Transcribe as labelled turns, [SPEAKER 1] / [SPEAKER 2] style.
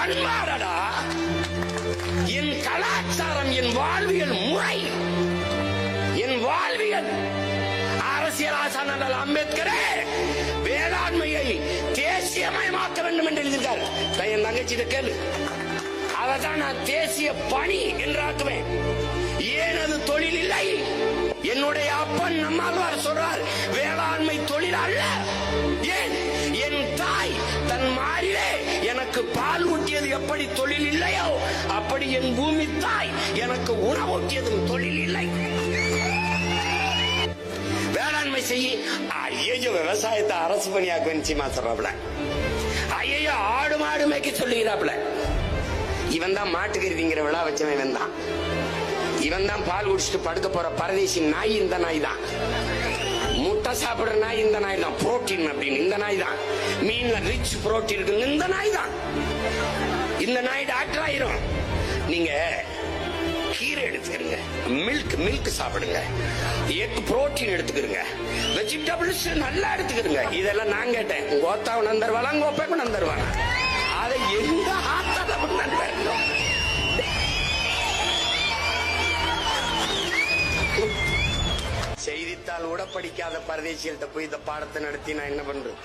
[SPEAKER 1] பண்பாடா, என் கலாச்சாரம், என் வாழ்வியல் முறை, என் வாழ்வியல். அரசியல் ஆசான் அம்பேத்கரே வேளாண்மையை தேசியமயமாக்க வேண்டும் என்று எழுதியிருக்கார். என் தங்கச்சிட்ட கேளு, அதான் நான் தேசிய பணி என்றாக்குவேன். ஏன் அது தொழில் இல்லை? என்னுடைய அப்பன் நம்மாழ்வார் சொல்றார், வேளாண்மை தொழில் அல்ல. ஏன்? என் தாய் தன் மாறிலே எனக்கு பால் ஊட்டியது எப்படி தொழில் இல்லையோ, அப்படி என் பூமி தாய் எனக்கு உணவூட்டியதும் தொழில் இல்லை. வேளாண்மை செய்ய ஐயோ விவசாயத்தை அரசு பணியாக்க நிச்சயமா சொல்றாப்ல. ஐயோ ஆடு மாடு மேய்க்க சொல்லுகிறாப்ல. இவன் தான் மாட்டுக்கறிங்கிற விழா வச்சவன். இவன் தான் இவன் தான் பால் குடிச்சிட்டு படுக்க போற பரதேசி நாய். இந்த நாய் தான். முட்டை சாப்பிடுற நாய் இந்த நாய் தான். புரோட்டீன் அப்படின்னு இந்த நாய் தான். மீன்ல ரிச் புரோட்டீன் இருக்கு இந்த நாய் தான். இந்த நாய் டாக்டர் ஆயிரும். நீங்க கீரை எடுத்துக்கிறீங்க, மில்க் சாப்பிடுங்க, எக் புரோட்டீன் எடுத்துக்கிறீங்க, வெஜிடபிள்ஸ் நல்லா எடுத்துக்கிறீங்க. இதெல்லாம் நான் கேட்டேன். உங்க ஓத்தாவை நந்தருவாளா, உங்க ஒப்பைக்கு நந்தருவாங்க. அதை எந்த ஆத்தளவு நண்பர் செய்தித்தாள் கூட படிக்காத பரதேசிகள்கிட்ட போய் இந்த பாடத்தை நடத்தி நான் என்ன பண்றது?